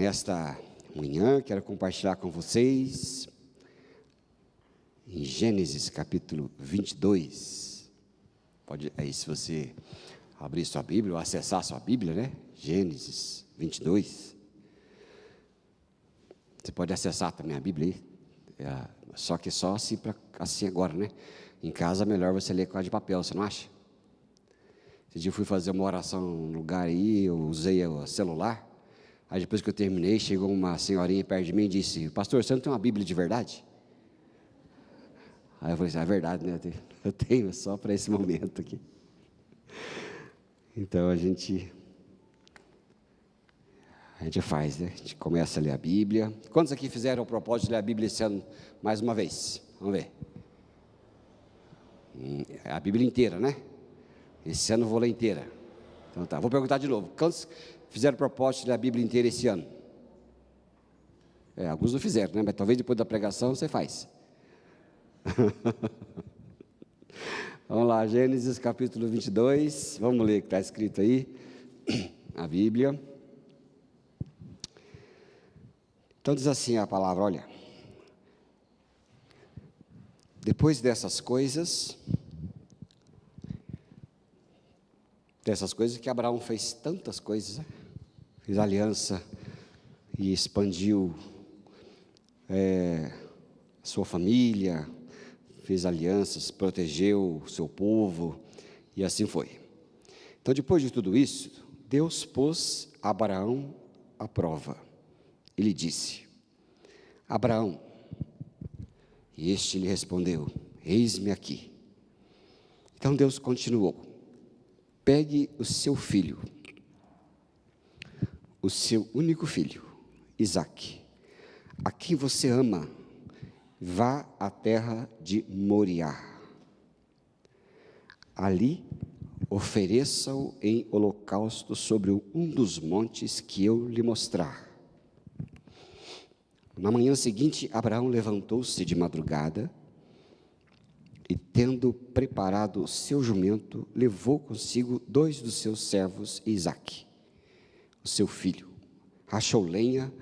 Nesta manhã, quero compartilhar com vocês em Gênesis capítulo 22. Pode aí, se você abrir sua Bíblia ou acessar sua Bíblia, né? Gênesis 22. Você pode acessar também a Bíblia aí. Só que só assim agora, né? Em casa é melhor você ler com a de papel, você não acha? Esse dia eu fui fazer uma oração num lugar aí, eu usei o celular. Aí depois que eu terminei, chegou uma senhorinha perto de mim e disse: pastor, você não tem uma Bíblia de verdade? Aí eu falei assim: é verdade, né? Eu tenho só para esse momento aqui. Então a gente faz, né? A gente começa a ler a Bíblia. Quantos aqui fizeram o propósito de ler a Bíblia esse ano mais uma vez? Vamos ver. A Bíblia inteira, né? Esse ano eu vou ler inteira. Então tá, vou perguntar de novo. Quantos fizeram o propósito de ler a Bíblia inteira esse ano? Alguns não fizeram, né? Mas talvez depois da pregação você faz. Vamos lá, Gênesis capítulo 22. Vamos ler o que está escrito aí. A Bíblia. Então diz assim a palavra, olha. Depois dessas coisas que Abraão fez tantas coisas, né? Fez aliança e expandiu sua família, fez alianças, protegeu o seu povo, e assim foi. Então, depois de tudo isso, Deus pôs Abraão à prova. Ele disse: Abraão, e este lhe respondeu: eis-me aqui. Então Deus continuou: pegue o seu filho, o seu único filho, Isaque, a quem você ama, vá à terra de Moriá. Ali, ofereça-o em holocausto sobre um dos montes que eu lhe mostrar. Na manhã seguinte, Abraão levantou-se de madrugada e, tendo preparado o seu jumento, levou consigo 2 dos seus servos e Isaque, o seu filho. Rachou lenha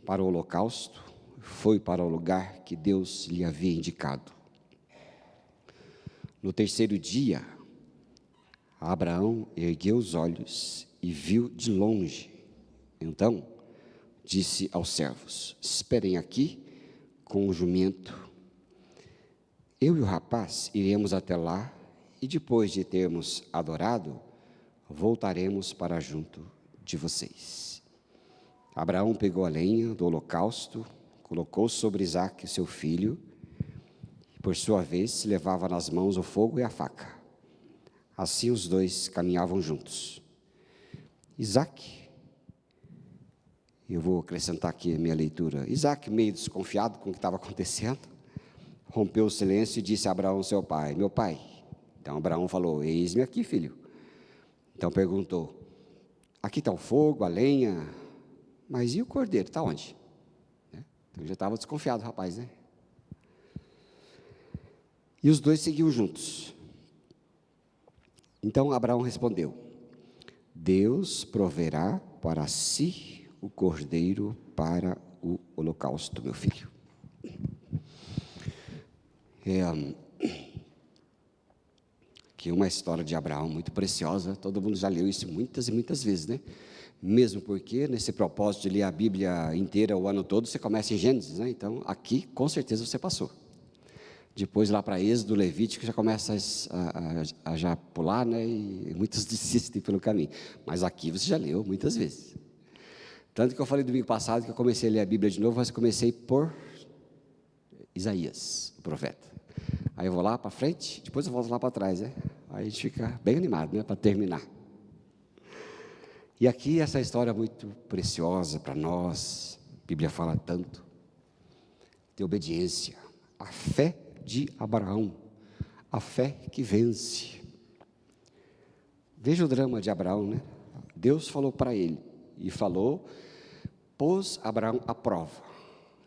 para o holocausto, foi para o lugar que Deus lhe havia indicado. No terceiro dia, Abraão ergueu os olhos e viu de longe. Então, disse aos servos: esperem aqui com o jumento. Eu e o rapaz iremos até lá e depois de termos adorado, voltaremos para junto de vocês. Abraão pegou a lenha do holocausto, colocou sobre Isaque, seu filho, e por sua vez levava nas mãos o fogo e a faca. Assim os dois caminhavam juntos. Isaque, eu vou acrescentar aqui a minha leitura. Isaque, meio desconfiado com o que estava acontecendo, rompeu o silêncio e disse a Abraão, seu pai: meu pai. Então Abraão falou: eis-me aqui, filho. Então perguntou: aqui está o fogo, a lenha, mas e o cordeiro, está onde? Então já estava desconfiado o rapaz, né? E os dois seguiam juntos. Então Abraão respondeu: Deus proverá para si o cordeiro para o holocausto, meu filho. Que é uma história de Abraão muito preciosa, todo mundo já leu isso muitas e muitas vezes, né? Mesmo porque, nesse propósito de ler a Bíblia inteira o ano todo, você começa em Gênesis, né? Então, aqui, com certeza, você passou. Depois, lá para Êxodo, Levítico, já começa a já pular, né? E muitos desistem pelo caminho. Mas aqui você já leu muitas vezes. Tanto que eu falei domingo passado que eu comecei a ler a Bíblia de novo, mas comecei por Isaías, o profeta. Aí eu vou lá para frente, depois eu volto lá para trás, né? Aí a gente fica bem animado, né? Para terminar. E aqui essa história é muito preciosa para nós. A Bíblia fala tanto de obediência. A fé de Abraão, a fé que vence. Veja o drama de Abraão, né? Deus falou para ele, e falou, pôs Abraão à prova.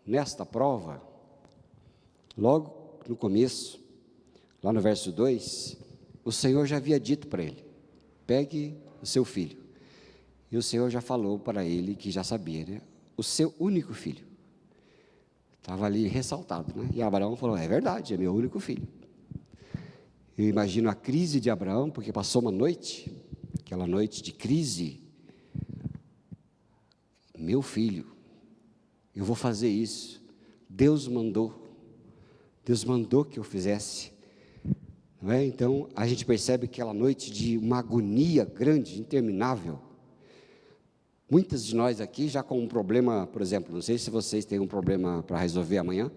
Nesta prova, logo no começo, lá no verso 2, o Senhor já havia dito para ele: pegue o seu filho. E o Senhor já falou para ele que já sabia, né? o seu único filho. Estava ali ressaltado, né? E Abraão falou, é verdade, é meu único filho. Eu imagino a crise de Abraão, porque passou uma noite, aquela noite de crise. Meu filho, eu vou fazer isso. Deus mandou que eu fizesse. Não é? Então, a gente percebe aquela noite de uma agonia grande, interminável. Muitas de nós aqui já com um problema, por exemplo, não sei se vocês têm um problema para resolver amanhã,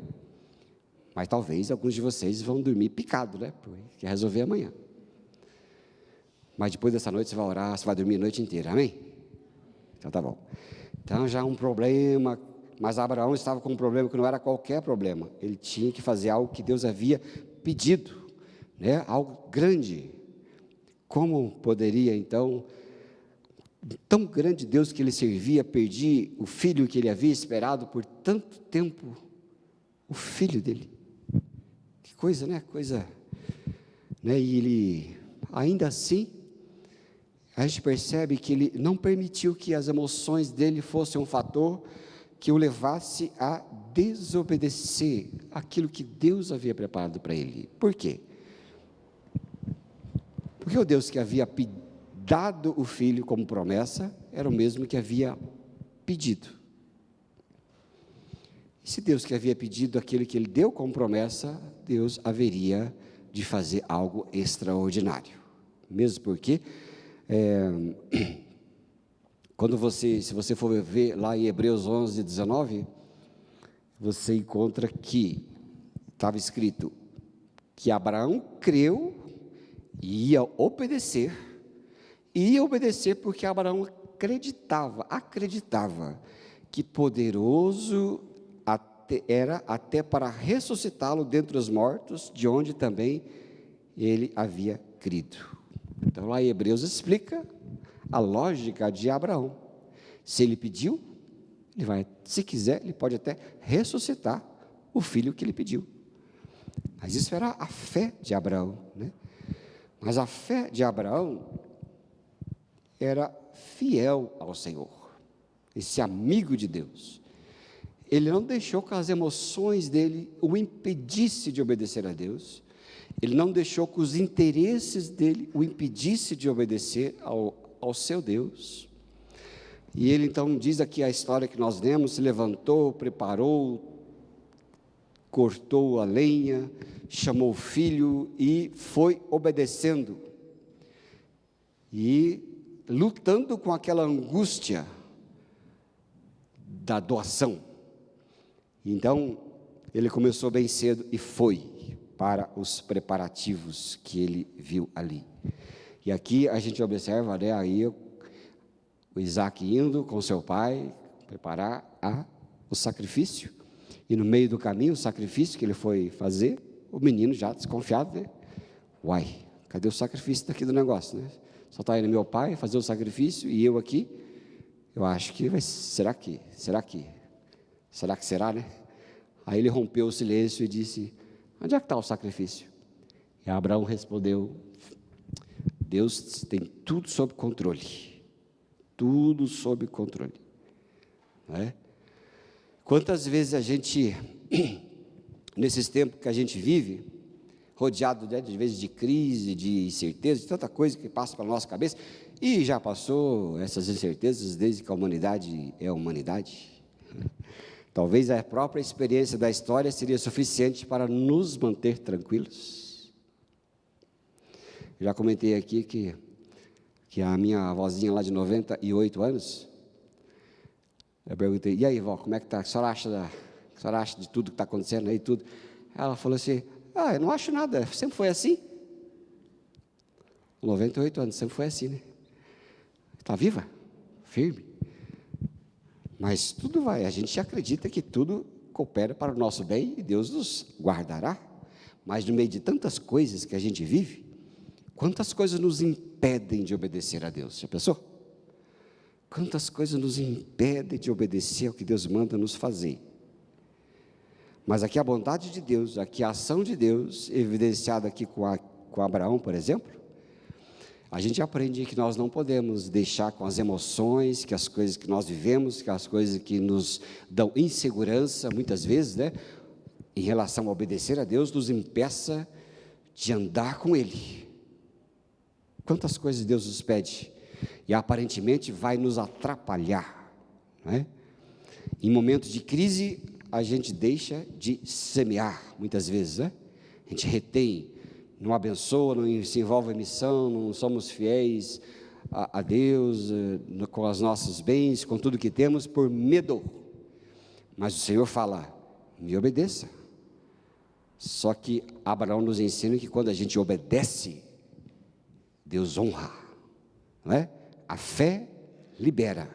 mas talvez alguns de vocês vão dormir picado, né? Porque quer resolver amanhã. Mas depois dessa noite você vai orar, você vai dormir a noite inteira, amém? Então tá bom. Então já um problema, mas Abraão estava com um problema que não era qualquer problema. Ele tinha que fazer algo que Deus havia pedido, né? Algo grande. Como poderia então, tão grande Deus que ele servia, perder o filho que ele havia esperado por tanto tempo, o filho dele? Que coisa, né? Coisa, né? E ele, ainda assim, a gente percebe que ele não permitiu que as emoções dele fossem um fator que o levasse a desobedecer aquilo que Deus havia preparado para ele. Por quê? Porque o Deus que havia dado o filho como promessa era o mesmo que havia pedido. E se Deus que havia pedido aquilo que ele deu como promessa, Deus haveria de fazer algo extraordinário. Mesmo porque se você for ver lá em Hebreus 11, 19, você encontra que estava escrito que Abraão creu e ia obedecer porque Abraão acreditava que poderoso era até para ressuscitá-lo dentre os mortos, de onde também ele havia crido. Então lá em Hebreus explica a lógica de Abraão. Se ele pediu, ele vai, se quiser, ele pode até ressuscitar o filho que ele pediu. Mas isso era a fé de Abraão, né? Mas a fé de Abraão era fiel ao Senhor, esse amigo de Deus. Ele não deixou que as emoções dele o impedissem de obedecer a Deus. Ele não deixou que os interesses dele o impedissem de obedecer ao seu Deus. E ele então diz aqui a história que nós lemos, se levantou, preparou, cortou a lenha, chamou o filho e foi obedecendo. E lutando com aquela angústia da doação. Então, ele começou bem cedo e foi para os preparativos que ele viu ali. E aqui a gente observa, né, aí o Isaac indo com seu pai preparar o sacrifício, e no meio do caminho, o sacrifício que ele foi fazer, o menino já desconfiado, né? Uai, cadê o sacrifício daqui do negócio, né? Só está indo meu pai fazer o sacrifício e eu aqui, eu acho que vai, será que, né? Aí ele rompeu o silêncio e disse, onde é que está o sacrifício? E Abraão respondeu, Deus tem tudo sob controle, não é? Quantas vezes a gente, nesses tempos que a gente vive, rodeado, né, de vezes de crise, de incerteza, de tanta coisa que passa pela nossa cabeça, e já passou essas incertezas desde que a humanidade é a humanidade. Talvez a própria experiência da história seria suficiente para nos manter tranquilos. Já comentei aqui que a minha avózinha lá de 98 anos, eu perguntei, e aí, vó, como é que está? O que a senhora acha de tudo que está acontecendo aí, tudo? Ela falou assim, eu não acho nada, sempre foi assim. 98 anos, sempre foi assim, né? Está viva? Firme. Mas tudo vai, a gente acredita que tudo coopera para o nosso bem e Deus nos guardará. Mas no meio de tantas coisas que a gente vive, quantas coisas nos impedem de obedecer a Deus? Já pensou? Quantas coisas nos impedem de obedecer ao que Deus manda nos fazer? Mas aqui a bondade de Deus, aqui a ação de Deus, evidenciada aqui com Abraão, por exemplo, A gente aprende que nós não podemos deixar com as emoções, que as coisas que nós vivemos, que as coisas que nos dão insegurança, muitas vezes, né, em relação a obedecer a Deus, nos impeça de andar com Ele. Quantas coisas Deus nos pede e aparentemente vai nos atrapalhar, não é? Em momentos de crise, a gente deixa de semear, muitas vezes, né? A gente retém, não abençoa, não se envolve em missão, não somos fiéis a Deus, com os nossos bens, com tudo que temos, por medo. Mas o Senhor fala, me obedeça. Só que Abraão nos ensina que quando a gente obedece, Deus honra, não é? A fé libera,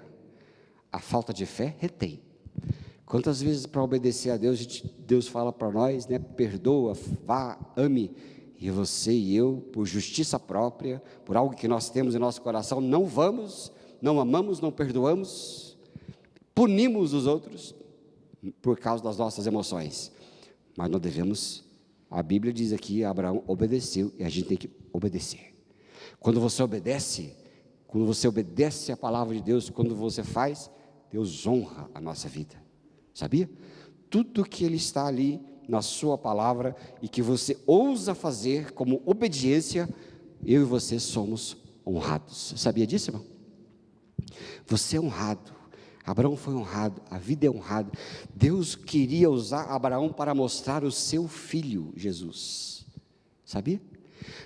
a falta de fé retém. Quantas vezes para obedecer a Deus, Deus fala para nós, né? Perdoa, vá, ame. E você e eu, por justiça própria, por algo que nós temos em nosso coração, não vamos, não amamos, não perdoamos, punimos os outros por causa das nossas emoções. Mas nós devemos, a Bíblia diz aqui, Abraão obedeceu e a gente tem que obedecer. Quando você obedece a palavra de Deus, quando você faz, Deus honra a nossa vida, sabia? Tudo que Ele está ali na sua palavra e que você ousa fazer como obediência, eu e você somos honrados. Você sabia disso, irmão? Você é honrado. Abraão foi honrado, a vida é honrada. Deus queria usar Abraão para mostrar o seu filho, Jesus. Sabia?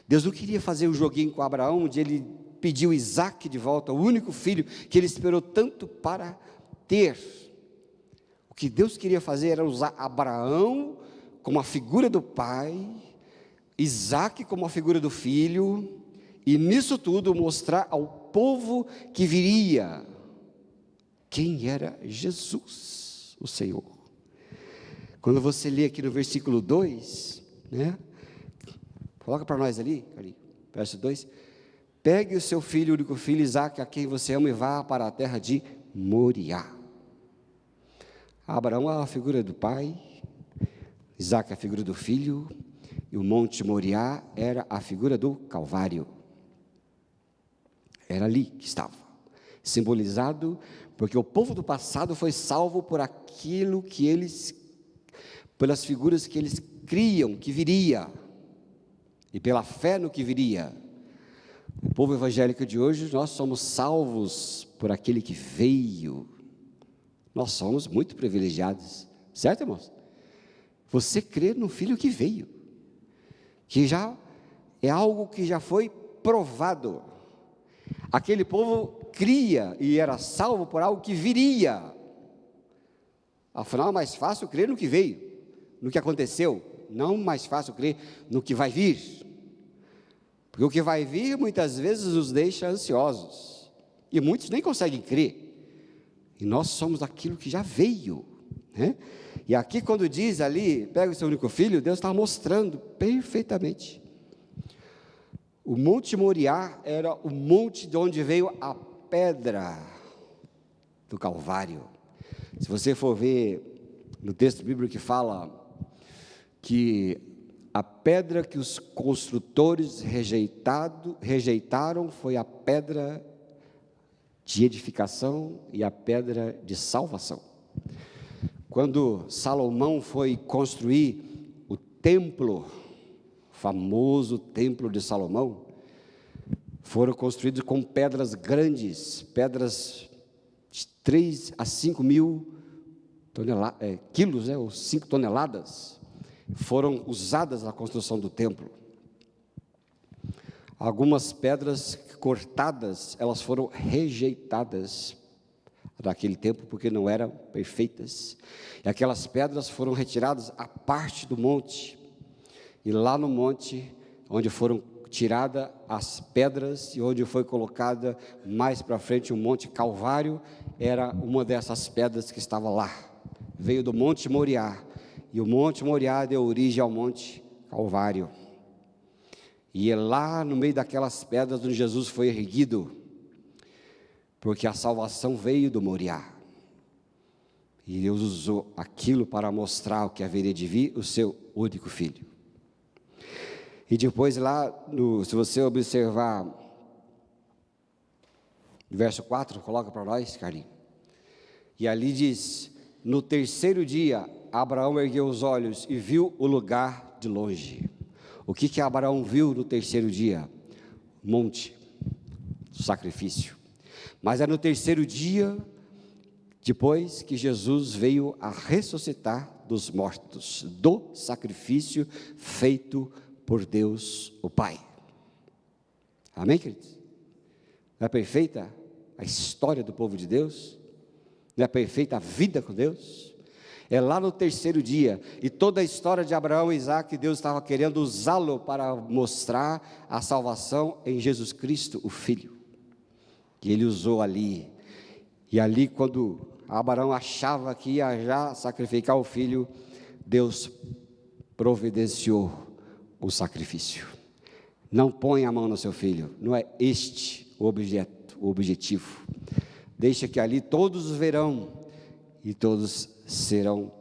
Deus não queria fazer um joguinho com Abraão, onde ele pediu Isaac de volta, o único filho que ele esperou tanto para ter. O que Deus queria fazer era usar Abraão como a figura do pai, Isaac como a figura do filho, e nisso tudo mostrar ao povo que viria quem era Jesus, o Senhor. Quando você lê aqui no versículo 2, né? Coloca para nós ali, verso 2. Pegue o seu filho, o único filho, Isaac, a quem você ama, e vá para a terra de Moriá. Abraão é a figura do pai, Isaac é a figura do filho, e o monte Moriá era a figura do Calvário. Era ali que estava, simbolizado, porque o povo do passado foi salvo por aquilo que eles, pelas figuras que eles criam, que viria, e pela fé no que viria. O povo evangélico de hoje, nós somos salvos por aquele que veio. Nós somos muito privilegiados, certo, irmãos? Você crê no Filho que veio, que já é algo que já foi provado. Aquele povo cria e era salvo por algo que viria. Afinal, é mais fácil crer no que veio, no que aconteceu, não mais fácil crer no que vai vir. Porque o que vai vir muitas vezes nos deixa ansiosos, e muitos nem conseguem crer. E nós somos aquilo que já veio, né? E aqui quando diz ali, pega o seu único filho, Deus está mostrando perfeitamente. O Monte Moriá era o monte de onde veio a pedra do Calvário. Se você for ver no texto bíblico que fala que a pedra que os construtores rejeitaram foi a pedra de edificação e a pedra de salvação. Quando Salomão foi construir o templo, o famoso templo de Salomão, foram construídos com pedras grandes, pedras de 3 a 5 mil quilos, né, ou 5 toneladas, foram usadas na construção do templo. Algumas pedras cortadas, elas foram rejeitadas naquele tempo, porque não eram perfeitas, e aquelas pedras foram retiradas à parte do monte, e lá no monte, onde foram tiradas as pedras, e onde foi colocada mais para frente o monte Calvário, era uma dessas pedras que estava lá, veio do monte Moriá, e o monte Moriá deu origem ao monte Calvário, e é lá no meio daquelas pedras onde Jesus foi erguido, porque a salvação veio do Moriá, e Deus usou aquilo para mostrar o que haveria de vir, o seu único filho. E depois lá, se você observar Verso 4, coloca para nós, Carlinhos. E ali diz: no terceiro dia, Abraão ergueu os olhos e viu o lugar de longe. O que Abraão viu no terceiro dia? Monte, sacrifício. Mas é no terceiro dia, depois que Jesus veio a ressuscitar dos mortos, do sacrifício feito por Deus o Pai. Amém, queridos? Não é perfeita a história do povo de Deus? Não é perfeita a vida com Deus? É lá no terceiro dia, e toda a história de Abraão e Isaac, Deus estava querendo usá-lo para mostrar a salvação em Jesus Cristo, o Filho. E ele usou ali, e ali quando Abraão achava que ia já sacrificar o filho, Deus providenciou o sacrifício. Não põe a mão no seu filho, não é este o objetivo. Deixa que ali todos verão, e todos serão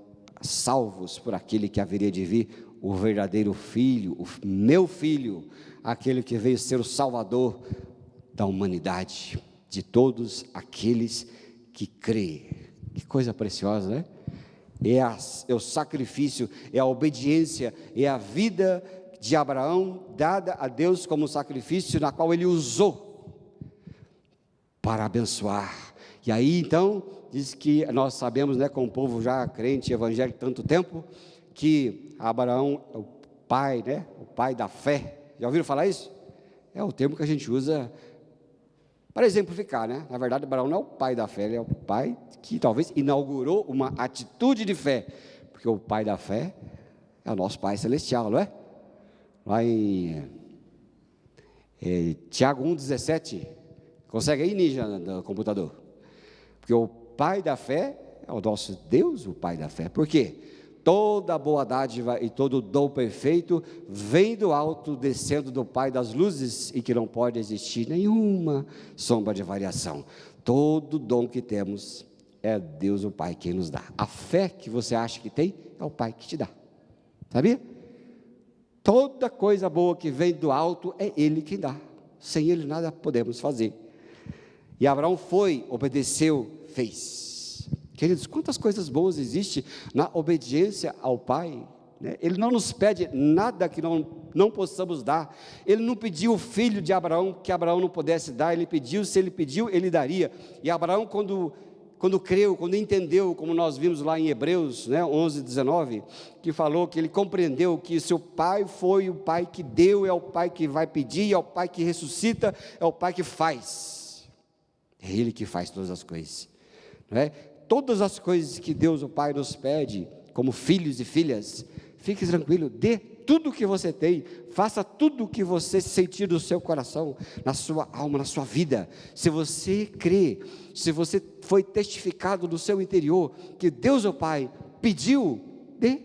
salvos por aquele que haveria de vir, o verdadeiro filho, o meu filho, aquele que veio ser o salvador da humanidade, de todos aqueles que creem. Que coisa preciosa, né? É o sacrifício, é a obediência, é a vida de Abraão dada a Deus como sacrifício, na qual ele usou para abençoar. E aí então diz que nós sabemos, né, como povo já crente evangélico tanto tempo, que Abraão é o pai, né, o pai da fé. Já ouviram falar isso? É o termo que a gente usa para exemplificar, né? Na verdade, Abraão não é o pai da fé, ele é o pai que talvez inaugurou uma atitude de fé, porque o pai da fé é o nosso Pai Celestial, não é? Lá em Tiago 1,17, consegue aí, Ninja, no computador? Porque o pai da fé é o nosso Deus, o pai da fé. Por quê? Toda boa dádiva e todo dom perfeito vem do alto, descendo do Pai das luzes, e que não pode existir nenhuma sombra de variação. Todo dom que temos é Deus o Pai quem nos dá. A fé que você acha que tem é o Pai que te dá. Sabia? Toda coisa boa que vem do alto é Ele quem dá. Sem Ele nada podemos fazer. E Abraão foi, obedeceu, fez. Queridos, quantas coisas boas existem na obediência ao Pai, né? Ele não nos pede nada que não possamos dar. Ele não pediu o filho de Abraão, que Abraão não pudesse dar. Ele pediu, se ele pediu, ele daria. E Abraão, quando creu, quando entendeu, como nós vimos lá em Hebreus, né, 11:19, que falou que ele compreendeu que seu pai foi o pai que deu, é o pai que vai pedir, é o pai que ressuscita, é o pai que faz. É Ele que faz todas as coisas, não é? Todas as coisas que Deus o Pai nos pede, como filhos e filhas, fique tranquilo, dê tudo o que você tem, faça tudo o que você sentir no seu coração, na sua alma, na sua vida. Se você crê, se você foi testificado no seu interior, que Deus o Pai pediu, dê,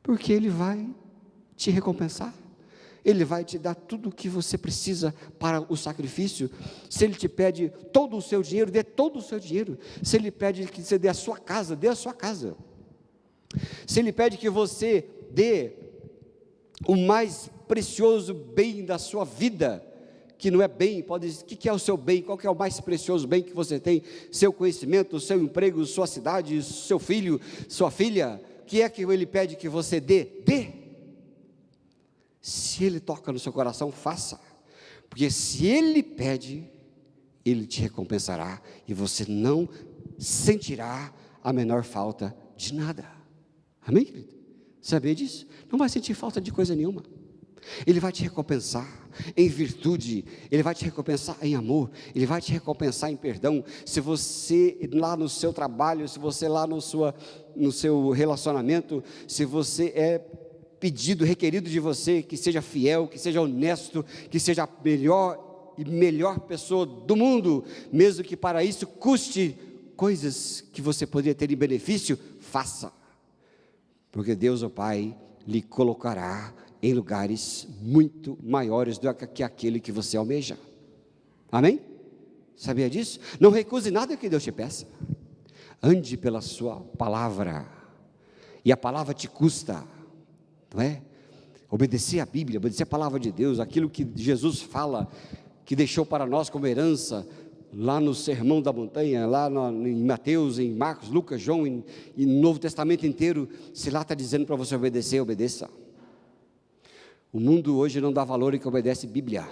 porque Ele vai te recompensar. Ele vai te dar tudo o que você precisa para o sacrifício. Se Ele te pede todo o seu dinheiro, dê todo o seu dinheiro. Se Ele pede que você dê a sua casa, dê a sua casa. Se Ele pede que você dê o mais precioso bem da sua vida, que não é bem, pode dizer, o que é o seu bem? Qual que é o mais precioso bem que você tem? Seu conhecimento, seu emprego, sua cidade, seu filho, sua filha. O que é que Ele pede que você dê? Dê. Se Ele toca no seu coração, faça, porque se Ele pede, Ele te recompensará, e você não sentirá a menor falta de nada. Amém, querido? Sabia disso? Não vai sentir falta de coisa nenhuma. Ele vai te recompensar em virtude, Ele vai te recompensar em amor, Ele vai te recompensar em perdão. Se você lá no seu trabalho, se você lá no seu relacionamento, se você é pedido, requerido de você, que seja fiel, que seja honesto, que seja a melhor pessoa do mundo, mesmo que para isso custe coisas que você poderia ter em benefício, faça, porque Deus o Pai lhe colocará em lugares muito maiores do que aquele que você almeja. Amém? Sabia disso? Não recuse nada que Deus te peça. Ande pela sua palavra, e a palavra te custa, não é? Obedecer a Bíblia, obedecer a palavra de Deus, aquilo que Jesus fala, que deixou para nós como herança, lá no Sermão da Montanha, lá em Mateus, em Marcos, Lucas, João, e no Novo Testamento inteiro, se lá está dizendo para você obedecer, obedeça. O mundo hoje não dá valor em que obedece Bíblia,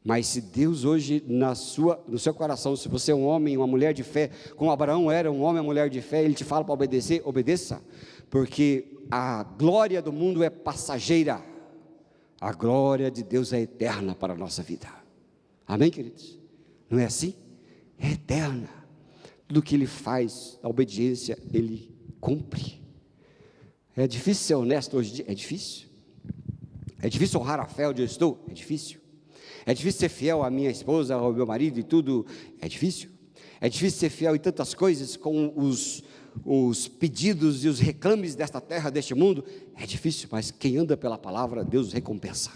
mas se Deus hoje, no seu coração, se você é um homem, uma mulher de fé, como Abraão era um homem e uma mulher de fé, Ele te fala para obedecer, obedeça, porque a glória do mundo é passageira, a glória de Deus é eterna para a nossa vida. Amém, queridos? Não é assim? É eterna. Tudo que Ele faz, a obediência, Ele cumpre. É difícil ser honesto hoje em dia? É difícil. É difícil honrar a fé onde eu estou? É difícil. É difícil ser fiel à minha esposa, ao meu marido e tudo? É difícil. É difícil ser fiel em tantas coisas, com os pedidos e os reclames desta terra, deste mundo? É difícil, mas quem anda pela palavra, Deus recompensa.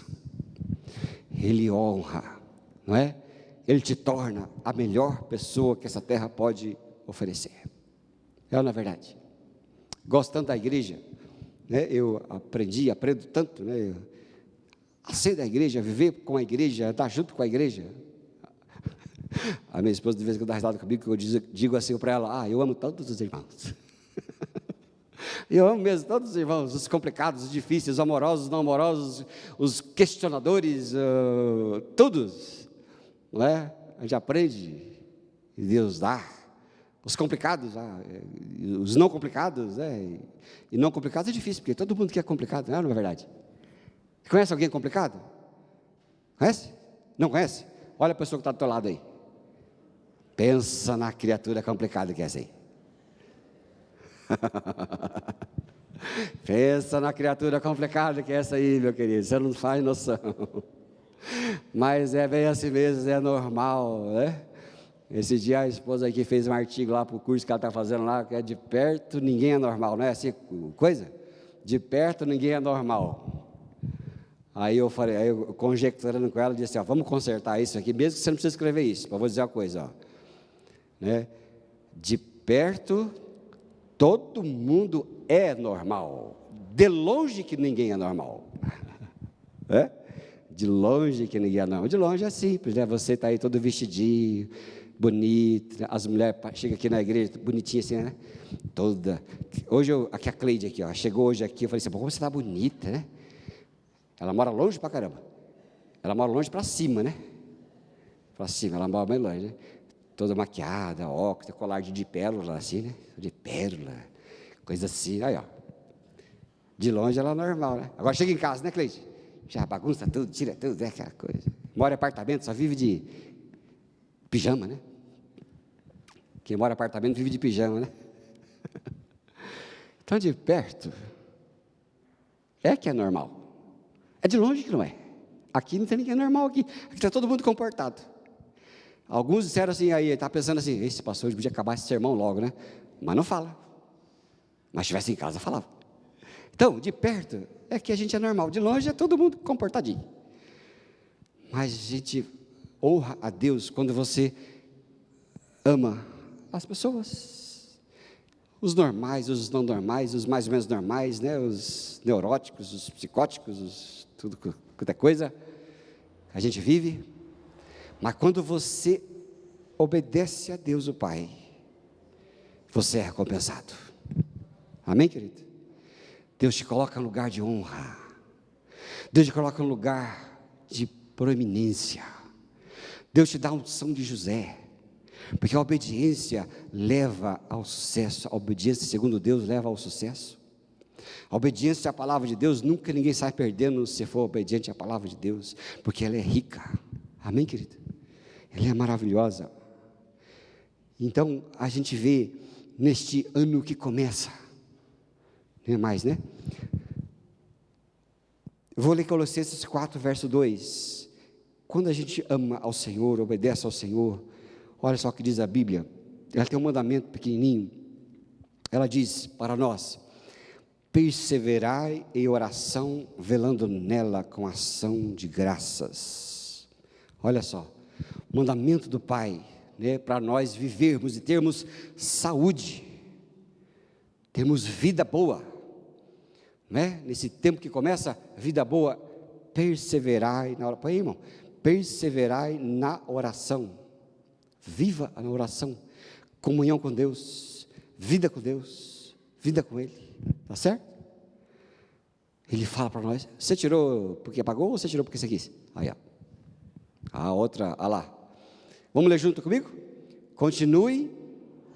Ele honra, não é? Ele te torna a melhor pessoa que essa terra pode oferecer. É ou não é verdade? Gosto tanto da igreja, né? Eu aprendo tanto, né? A ser da igreja, viver com a igreja, estar junto com a igreja. A minha esposa, de vez em quando, dá risada comigo, que eu digo assim para ela: eu amo todos os irmãos. Eu amo mesmo todos os irmãos, os complicados, os difíceis, os amorosos, os não amorosos, os questionadores, todos, não é? A gente aprende, e Deus dá. Os complicados, os não complicados, né? E não complicados é difícil, porque todo mundo quer complicado, não é verdade? Conhece alguém complicado? Conhece? Não conhece? Olha a pessoa que está do teu lado aí. Pensa na criatura complicada que é essa aí. Pensa na criatura complicada que é essa aí, meu querido. Você não faz noção. Mas é bem assim mesmo, é normal, né? Esse dia a esposa aqui fez um artigo lá para o curso que ela está fazendo lá, que é de perto ninguém é normal, não é assim coisa? De perto ninguém é normal. Aí eu falei, conjecturando com ela, disse: vamos consertar isso aqui, mesmo que você não precisa escrever isso, mas vou dizer uma coisa, né? De perto, todo mundo é normal, de longe que ninguém é normal, é? De longe que ninguém é normal, de longe é simples, né? Você está aí todo vestidinho, bonito, né? As mulheres chegam aqui na igreja, bonitinha assim, né? Toda, hoje aqui a Cleide aqui, chegou hoje aqui, eu falei assim: como você está bonita, né? Ela mora longe pra caramba. Ela mora longe para cima, né? Para cima, ela mora bem longe, né? Toda maquiada, óculos, colar de pérola, assim, né? De pérola, coisa assim, aí, ó. De longe ela é normal, né? Agora chega em casa, né, Cleide? Já bagunça tudo, tira tudo, é aquela coisa. Mora em apartamento, só vive de pijama, né? Quem mora em apartamento vive de pijama, né? Então, de perto, é que é normal. É de longe que não é. Aqui não tem ninguém normal aqui. Aqui está todo mundo comportado. Alguns disseram assim, aí está pensando assim: esse pastor podia acabar esse sermão logo, né? Mas não fala. Mas se estivesse em casa, falava. Então, de perto, é que a gente é normal. De longe é todo mundo comportadinho. Mas a gente honra a Deus quando você ama as pessoas. Os normais, os não normais, os mais ou menos normais, né? Os neuróticos, os psicóticos, tudo quanto é coisa, a gente vive. Mas quando você obedece a Deus o Pai, você é recompensado. Amém, querido? Deus te coloca em lugar de honra. Deus te coloca em lugar de proeminência. Deus te dá a unção de José. Porque a obediência leva ao sucesso. A obediência, segundo Deus, leva ao sucesso. A obediência à palavra de Deus, nunca ninguém sai perdendo se for obediente à palavra de Deus, porque ela é rica. Amém, querido? Ela é maravilhosa. Então, a gente vê neste ano que começa, não é mais, né? Eu vou ler Colossenses 4, verso 2. Quando a gente ama ao Senhor, obedece ao Senhor, olha só o que diz a Bíblia. Ela tem um mandamento pequenininho. Ela diz para nós: perseverai em oração, velando nela com ação de graças. Olha só, o mandamento do Pai, né, para nós vivermos e termos saúde, termos vida boa, né? Nesse tempo que começa, vida boa, perseverai na oração. Põe aí, irmão, perseverai na oração. Viva na oração, comunhão com Deus, vida com Deus, vida com Ele, tá certo? Ele fala para nós, você tirou porque pagou ou você tirou porque você quis? Aí, ó. A outra, olha lá. Vamos ler junto comigo? Continue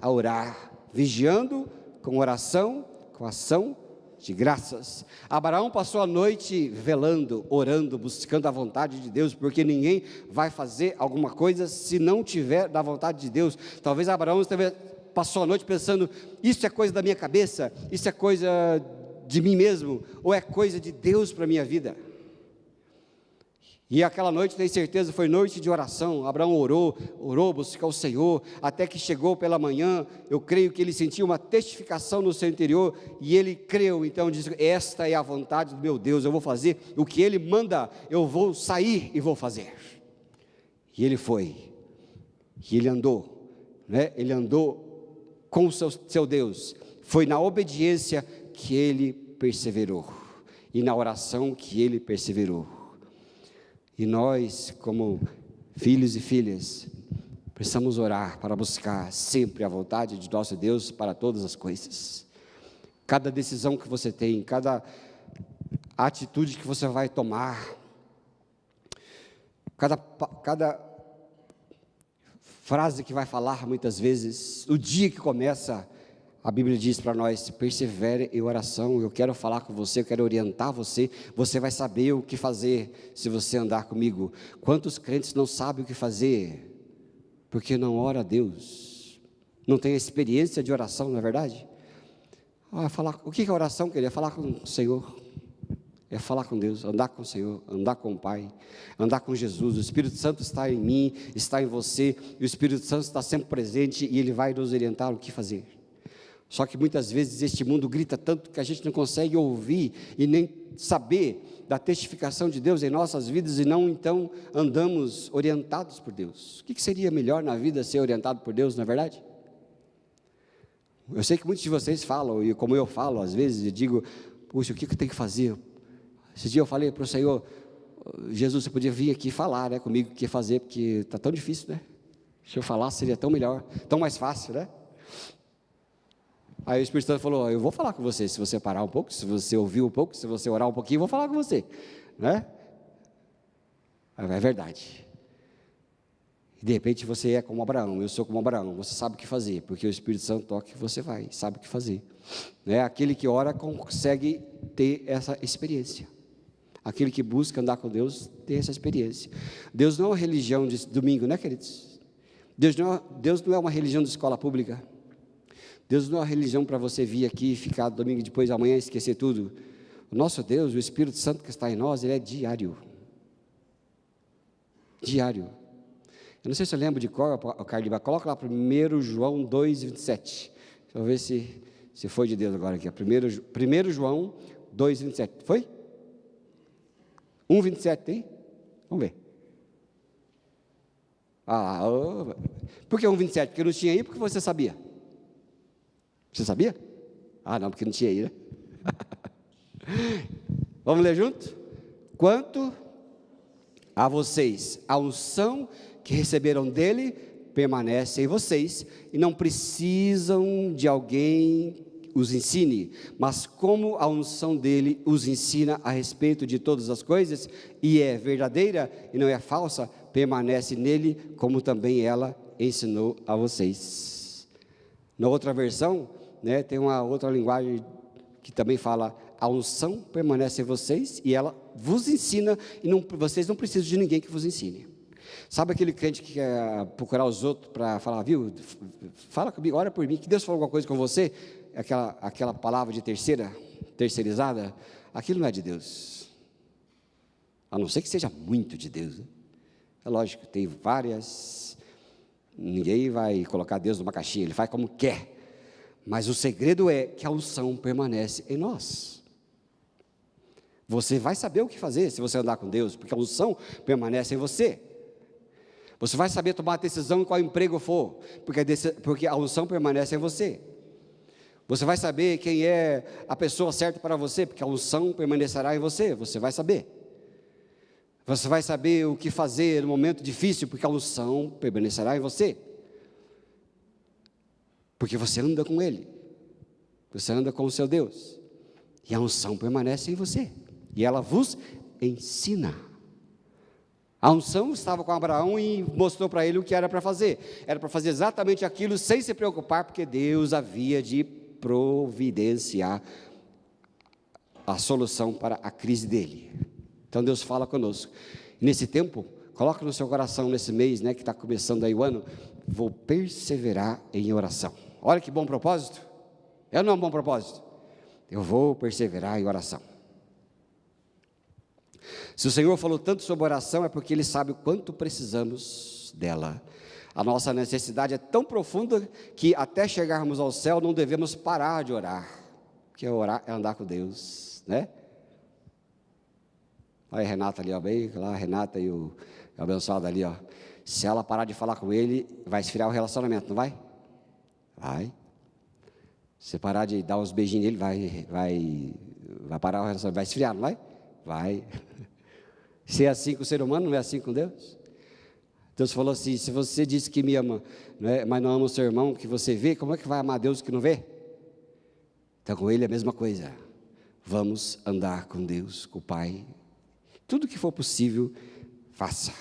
a orar, vigiando com oração, com ação de graças. Abraão passou a noite velando, orando, buscando a vontade de Deus, porque ninguém vai fazer alguma coisa se não tiver da vontade de Deus. Talvez Abraão passou a noite pensando, isso é coisa da minha cabeça, isso é coisa de mim mesmo, ou é coisa de Deus para a minha vida. E aquela noite, tenho certeza, foi noite de oração. Abraão orou, buscou o Senhor, até que chegou pela manhã. Eu creio que ele sentiu uma testificação no seu interior, e ele creu, então disse, esta é a vontade do meu Deus, eu vou fazer o que Ele manda, eu vou sair e vou fazer. E ele foi, e ele andou, né? Ele andou com o seu Deus, foi na obediência que ele perseverou, e na oração que ele perseverou. E nós, como filhos e filhas, precisamos orar para buscar sempre a vontade de nosso Deus para todas as coisas. Cada decisão que você tem, cada atitude que você vai tomar, cada frase que vai falar muitas vezes, o dia que começa, a Bíblia diz para nós, persevere em oração. Eu quero falar com você, eu quero orientar você, você vai saber o que fazer se você andar comigo. Quantos crentes não sabem o que fazer, porque não ora a Deus, não tem a experiência de oração, não é verdade? O que é oração, querido? É falar com o Senhor, é falar com Deus, andar com o Senhor, andar com o Pai, andar com Jesus. O Espírito Santo está em mim, está em você, e o Espírito Santo está sempre presente, e Ele vai nos orientar o que fazer. Só que muitas vezes este mundo grita tanto que a gente não consegue ouvir e nem saber da testificação de Deus em nossas vidas, e não então andamos orientados por Deus. O que seria melhor na vida ser orientado por Deus, não é verdade? Eu sei que muitos de vocês falam, e como eu falo às vezes, eu digo, puxa, o que eu tenho que fazer? Esse dia eu falei para o Senhor, Jesus, você podia vir aqui falar, né, comigo o que fazer, porque está tão difícil, né? Se eu falasse seria tão melhor, tão mais fácil, né? Aí o Espírito Santo falou, eu vou falar com você, se você parar um pouco, se você ouvir um pouco, se você orar um pouquinho, eu vou falar com você, né? É verdade. E de repente você é como Abraão, eu sou como Abraão, você sabe o que fazer, porque o Espírito Santo toca e você vai, sabe o que fazer, né? Aquele que ora consegue ter essa experiência, aquele que busca andar com Deus tem essa experiência. Deus não é uma religião de domingo, né, queridos? Deus não é uma religião de escola pública. Deus não é uma religião para você vir aqui e ficar domingo depois da manhã e esquecer tudo. O nosso Deus, o Espírito Santo que está em nós, Ele é diário. Diário. Eu não sei se eu lembro de cor, Carliba, coloca lá 1 João 2,27. Deixa eu ver se foi de Deus agora aqui. 1 João 2,27. Foi? 1,27 tem? Vamos ver. Por que 1,27? Porque não tinha aí, porque você sabia. Você sabia? Não, porque não tinha aí, né? Vamos ler junto? Quanto a vocês, a unção que receberam dele permanece em vocês, e não precisam de alguém os ensine, mas como a unção dele os ensina a respeito de todas as coisas, e é verdadeira e não é falsa, permanece nele, como também ela ensinou a vocês. Na outra versão, né, tem uma outra linguagem que também fala, a unção permanece em vocês e ela vos ensina, e vocês não precisam de ninguém que vos ensine. Sabe aquele crente que quer procurar os outros para falar, viu, fala comigo, ora por mim, que Deus falou alguma coisa com você, aquela palavra de terceirizada, aquilo não é de Deus, a não ser que seja muito de Deus, né? É lógico, tem várias, ninguém vai colocar Deus numa caixinha, Ele faz como quer, mas o segredo é que a unção permanece em nós. Você vai saber o que fazer se você andar com Deus, porque a unção permanece em você. Você vai saber tomar a decisão em qual emprego for, porque a unção permanece em você. Você vai saber quem é a pessoa certa para você, porque a unção permanecerá em você, você vai saber. Você vai saber o que fazer no momento difícil, porque a unção permanecerá em você. Porque você anda com Ele. Você anda com o seu Deus. E a unção permanece em você. E ela vos ensina. A unção estava com Abraão e mostrou para ele o que era para fazer. Era para fazer exatamente aquilo sem se preocupar, porque Deus havia de providenciar a solução para a crise dele. Então Deus fala conosco. Nesse tempo, coloca no seu coração nesse mês, que está começando aí o ano, vou perseverar em oração. Olha que bom propósito. É ou não é um bom propósito? Eu vou perseverar em oração. Se o Senhor falou tanto sobre oração, é porque Ele sabe o quanto precisamos dela. A nossa necessidade é tão profunda que até chegarmos ao céu não devemos parar de orar. Porque orar é andar com Deus, né? Olha a Renata ali, ó, bem lá, a Renata e o abençoado ali, ó. Se ela parar de falar com ele, vai esfriar o relacionamento, não vai? Vai. Se parar de dar uns beijinhos nele, vai parar o relacionamento, vai esfriar, não vai? Vai. Se é assim com o ser humano, não é assim com Deus? Deus falou assim, se você disse que me ama, mas não ama o seu irmão que você vê, como é que vai amar Deus que não vê? Então com Ele é a mesma coisa. Vamos andar com Deus, com o Pai. Tudo que for possível, faça.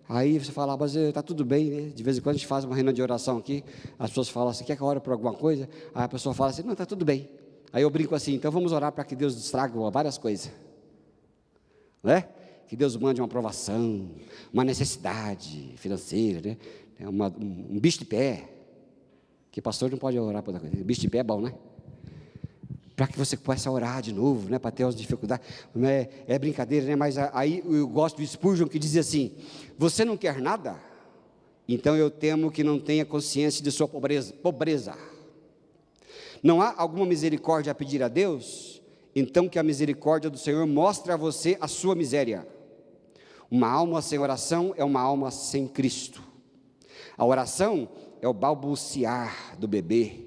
Aí você fala, mas está tudo bem, né? De vez em quando a gente faz uma reunião de oração aqui, as pessoas falam assim, quer que eu ore por alguma coisa? Aí a pessoa fala assim, não, está tudo bem. Aí eu brinco assim, então vamos orar para que Deus distraga várias coisas. Que Deus mande uma aprovação, uma necessidade financeira, um bicho de pé, que pastor não pode orar por outra coisa, bicho de pé é bom, para que você possa orar de novo, para ter as dificuldades, é brincadeira, mas aí eu gosto do Spurgeon que dizia assim, você não quer nada? Então eu temo que não tenha consciência de sua pobreza. Não há alguma misericórdia a pedir a Deus? Então que a misericórdia do Senhor mostre a você a sua miséria. Uma alma sem oração é uma alma sem Cristo. A oração é o balbuciar do bebê,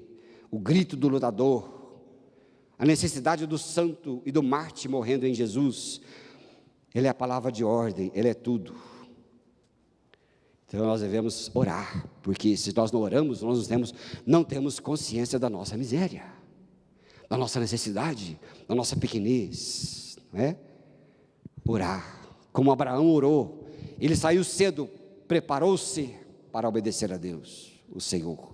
o grito do lutador, a necessidade do santo e do mártir morrendo em Jesus. Ele é a palavra de ordem, Ele é tudo. Então nós devemos orar, porque se nós não oramos, nós não temos consciência da nossa miséria, da nossa necessidade, da nossa pequenez, Orar, como Abraão orou, ele saiu cedo, preparou-se para obedecer a Deus, o Senhor.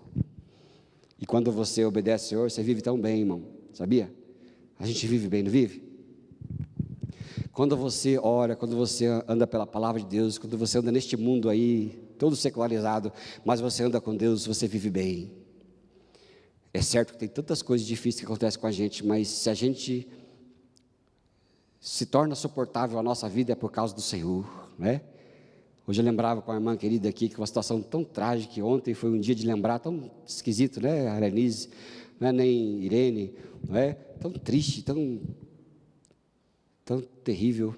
E quando você obedece ao Senhor, você vive tão bem, irmão, sabia? A gente vive bem, não vive? Quando você ora, quando você anda pela palavra de Deus, quando você anda neste mundo aí, todo secularizado, mas você anda com Deus, você vive bem. É certo que tem tantas coisas difíceis que acontecem com a gente, mas se a gente se torna suportável a nossa vida é por causa do Senhor, Hoje eu lembrava com a irmã querida aqui, que uma situação tão trágica, que ontem foi um dia de lembrar, tão esquisito, a Arenise, nem Irene, tão triste, tão terrível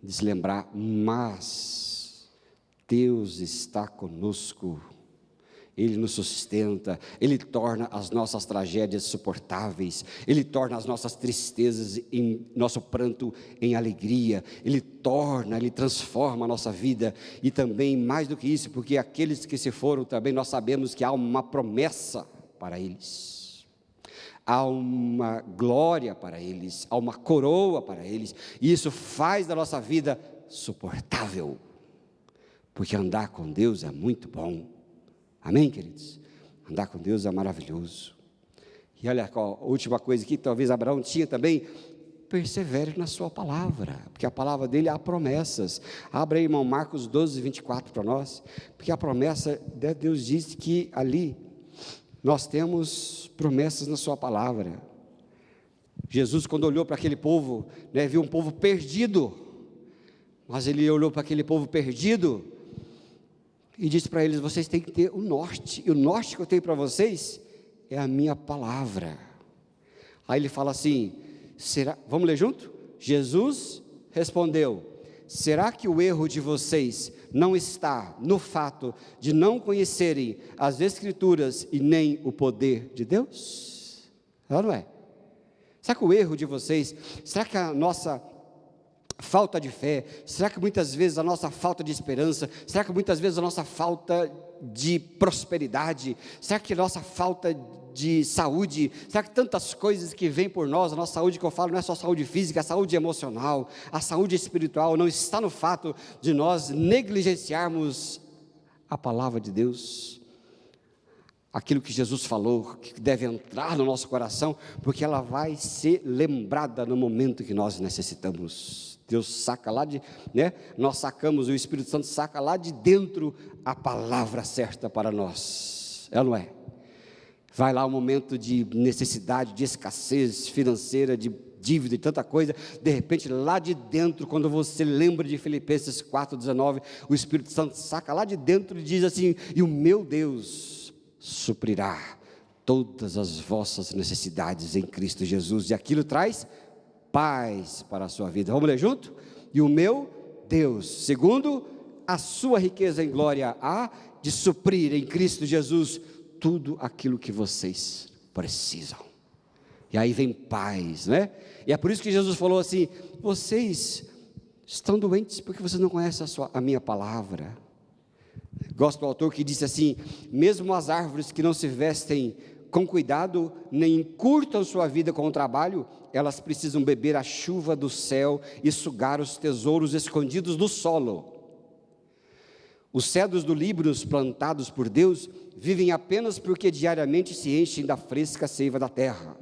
de se lembrar, mas Deus está conosco, Ele nos sustenta, Ele torna as nossas tragédias suportáveis, Ele torna as nossas tristezas, nosso pranto em alegria, Ele transforma a nossa vida, e também mais do que isso, porque aqueles que se foram também, nós sabemos que há uma promessa para eles, há uma glória para eles, há uma coroa para eles, e isso faz da nossa vida suportável, porque andar com Deus é muito bom. Amém, queridos? Andar com Deus é maravilhoso. E olha a última coisa aqui, talvez Abraão tinha também, persevere na sua palavra, porque a palavra dele há promessas. Abra aí, irmão, Marcos 12, 24 para nós, porque a promessa de Deus diz que ali nós temos promessas na sua palavra. Jesus, quando olhou para aquele povo, viu um povo perdido, mas ele olhou para aquele povo perdido e disse para eles, vocês têm que ter o norte, e o norte que eu tenho para vocês é a minha palavra. Aí ele fala assim, vamos ler junto? Jesus respondeu, será que o erro de vocês não está no fato de não conhecerem as Escrituras e nem o poder de Deus? Não é? Será que o erro de vocês, será que a nossa falta de fé? Será que muitas vezes a nossa falta de esperança? Será que muitas vezes a nossa falta de prosperidade? Será que a nossa falta de saúde? Será que tantas coisas que vêm por nós, a nossa saúde que eu falo não é só saúde física, a saúde emocional, a saúde espiritual, não está no fato de nós negligenciarmos a palavra de Deus? Aquilo que Jesus falou, que deve entrar no nosso coração, porque ela vai ser lembrada no momento que nós necessitamos. Deus saca lá de, nós sacamos, o Espírito Santo saca lá de dentro a palavra certa para nós, é ou não é? Vai lá um momento de necessidade, de escassez financeira, de dívida e tanta coisa, de repente lá de dentro, quando você lembra de Filipenses 4,19, o Espírito Santo saca lá de dentro e diz assim: e o meu Deus suprirá todas as vossas necessidades em Cristo Jesus, e aquilo traz paz para a sua vida. Vamos ler junto? E o meu Deus, segundo a sua riqueza em glória, há de suprir em Cristo Jesus tudo aquilo que vocês precisam. E aí vem paz, né? E é por isso que Jesus falou assim: vocês estão doentes porque vocês não conhecem a minha palavra. Gosto do autor que disse assim: mesmo as árvores que não se vestem com cuidado, nem encurtam sua vida com o trabalho, elas precisam beber a chuva do céu e sugar os tesouros escondidos do solo. Os cedros do Líbano plantados por Deus vivem apenas porque diariamente se enchem da fresca seiva da terra.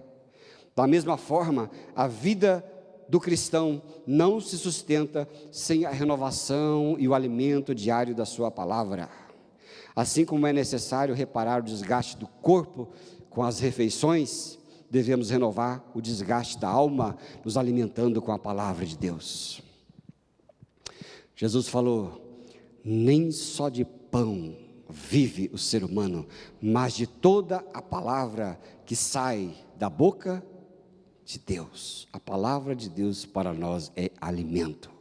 Da mesma forma, a vida do cristão não se sustenta sem a renovação e o alimento diário da sua palavra. Assim como é necessário reparar o desgaste do corpo com as refeições, devemos renovar o desgaste da alma, nos alimentando com a palavra de Deus. Jesus falou: nem só de pão vive o ser humano, mas de toda a palavra que sai da boca de Deus. A palavra de Deus para nós é alimento.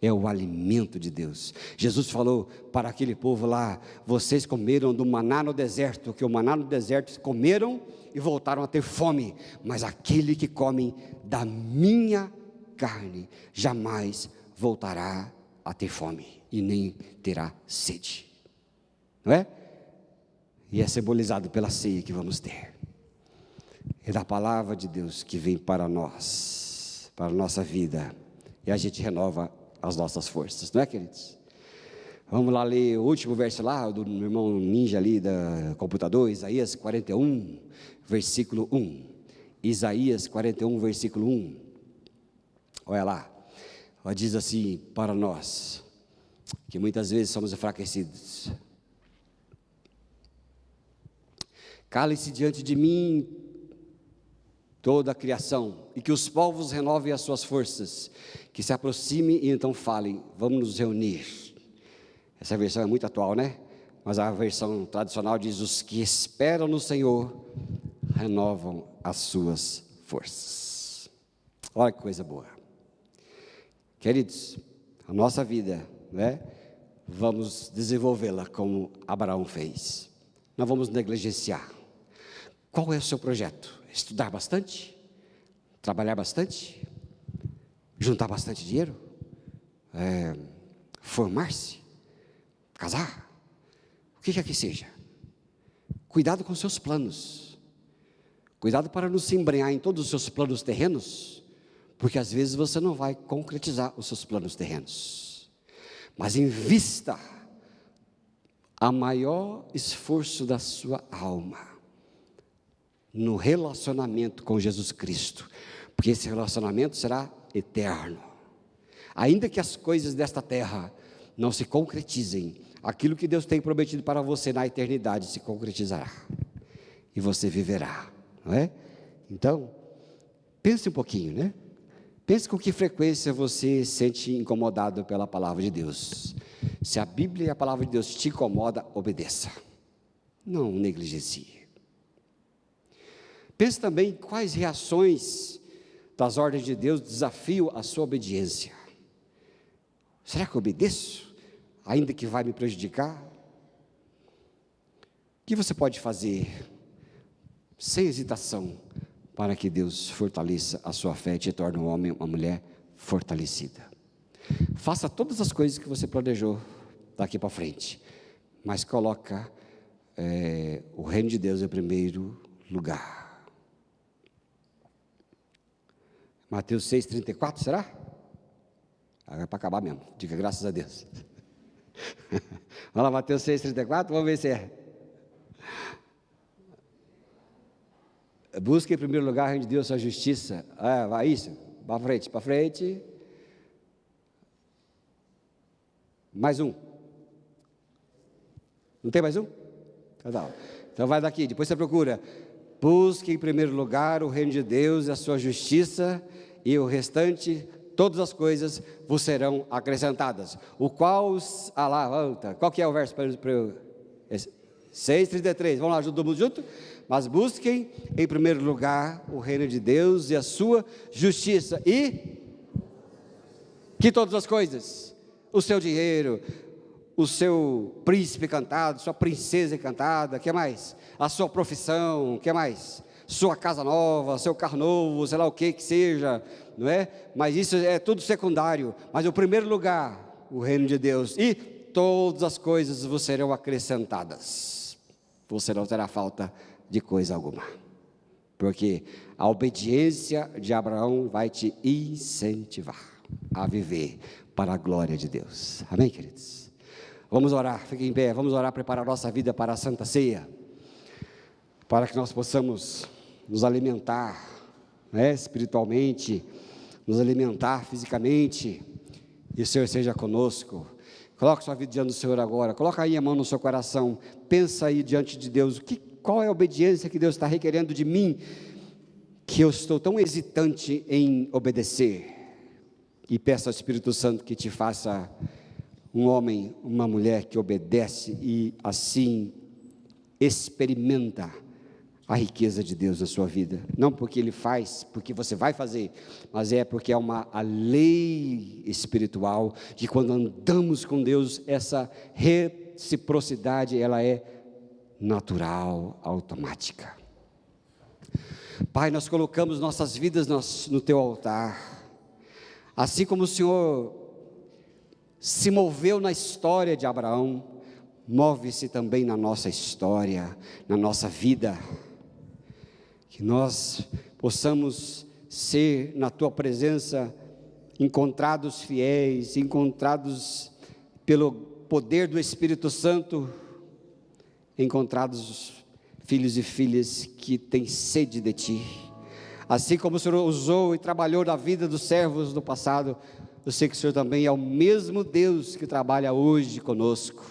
É o alimento de Deus. Jesus falou para aquele povo lá: vocês comeram do maná no deserto, que o maná no deserto comeram e voltaram a ter fome, mas aquele que come da minha carne jamais voltará a ter fome e nem terá sede, não é? E é simbolizado pela ceia que vamos ter. É da palavra de Deus que vem para nós, para a nossa vida, e a gente renova as nossas forças, não é, queridos? Vamos lá ler o último verso lá, do meu irmão ninja ali da computador, Isaías 41, versículo 1. Isaías 41, versículo 1. Olha lá, ela diz assim para nós, que muitas vezes somos enfraquecidos: cale-se diante de mim toda a criação, e que os povos renovem as suas forças, que se aproximem e então falem, vamos nos reunir. Essa versão é muito atual, né? Mas a versão tradicional diz: os que esperam no Senhor renovam as suas forças. Olha que coisa boa. Queridos, a nossa vida, né? Vamos desenvolvê-la como Abraão fez. Não vamos negligenciar. Qual é o seu projeto? Estudar bastante? Trabalhar bastante? Juntar bastante dinheiro? Formar-se? Casar? O que quer que seja? Cuidado com seus planos. Cuidado para não se embrenhar em todos os seus planos terrenos, porque às vezes você não vai concretizar os seus planos terrenos. Mas invista a maior esforço da sua alma no relacionamento com Jesus Cristo, porque esse relacionamento será eterno. Ainda que as coisas desta terra não se concretizem, aquilo que Deus tem prometido para você na eternidade se concretizará, e você viverá, não é? Então, pense um pouquinho, né? Pense com que frequência você se sente incomodado pela palavra de Deus. Se a Bíblia e a palavra de Deus te incomoda, obedeça, não negligencie. Pense também em quais reações das ordens de Deus desafiam a sua obediência. Será que eu obedeço, ainda que vai me prejudicar? O que você pode fazer, sem hesitação, para que Deus fortaleça a sua fé e te torne um homem, uma mulher fortalecida. Faça todas as coisas que você planejou daqui para frente, mas coloca o reino de Deus em primeiro lugar. Mateus 6,34, será? É para acabar mesmo, diga graças a Deus. Vamos lá, Mateus 6,34, vamos ver se é. Busque em primeiro lugar o reino de Deus, sua justiça. Vai isso, para frente. Mais um. Não tem mais um? Então vai daqui, depois você procura. Busque em primeiro lugar o reino de Deus e a sua justiça, e o restante, todas as coisas vos serão acrescentadas. O qual, qual que é o verso para eu? 6,33, vamos lá, todo mundo junto? Mas busquem em primeiro lugar o reino de Deus e a sua justiça, e que todas as coisas, o seu dinheiro, o seu príncipe encantado, sua princesa encantada, que mais? A sua profissão, que mais? Sua casa nova, seu carro novo, sei lá o que seja, não é? Mas isso é tudo secundário. Mas o primeiro lugar, o reino de Deus, e todas as coisas vos serão acrescentadas. Você não terá falta de coisa alguma, porque a obediência de Abraão vai te incentivar a viver para a glória de Deus. Amém, queridos? Vamos orar, fiquem em pé, vamos orar, preparar nossa vida para a Santa Ceia, para que nós possamos nos alimentar, espiritualmente, nos alimentar fisicamente, e o Senhor seja conosco. Coloque sua vida diante do Senhor agora, coloca aí a mão no seu coração, pensa aí diante de Deus, qual é a obediência que Deus está requerendo de mim, que eu estou tão hesitante em obedecer, e peça ao Espírito Santo que te faça um homem, uma mulher que obedece e assim experimenta a riqueza de Deus na sua vida, não porque Ele faz, porque você vai fazer, mas é porque é a lei espiritual, de quando andamos com Deus, essa reciprocidade, ela é natural, automática. Pai, nós colocamos nossas vidas no Teu altar, assim como o Senhor se moveu na história de Abraão, move-se também na nossa história, na nossa vida, que nós possamos ser na Tua presença encontrados fiéis, encontrados pelo poder do Espírito Santo, encontrados filhos e filhas que têm sede de Ti, assim como o Senhor usou e trabalhou na vida dos servos do passado, eu sei que o Senhor também é o mesmo Deus que trabalha hoje conosco,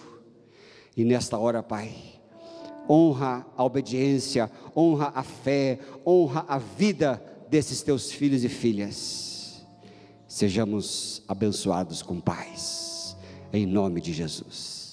e nesta hora, Pai, honra a obediência, honra a fé, honra a vida desses Teus filhos e filhas, sejamos abençoados com paz, em nome de Jesus.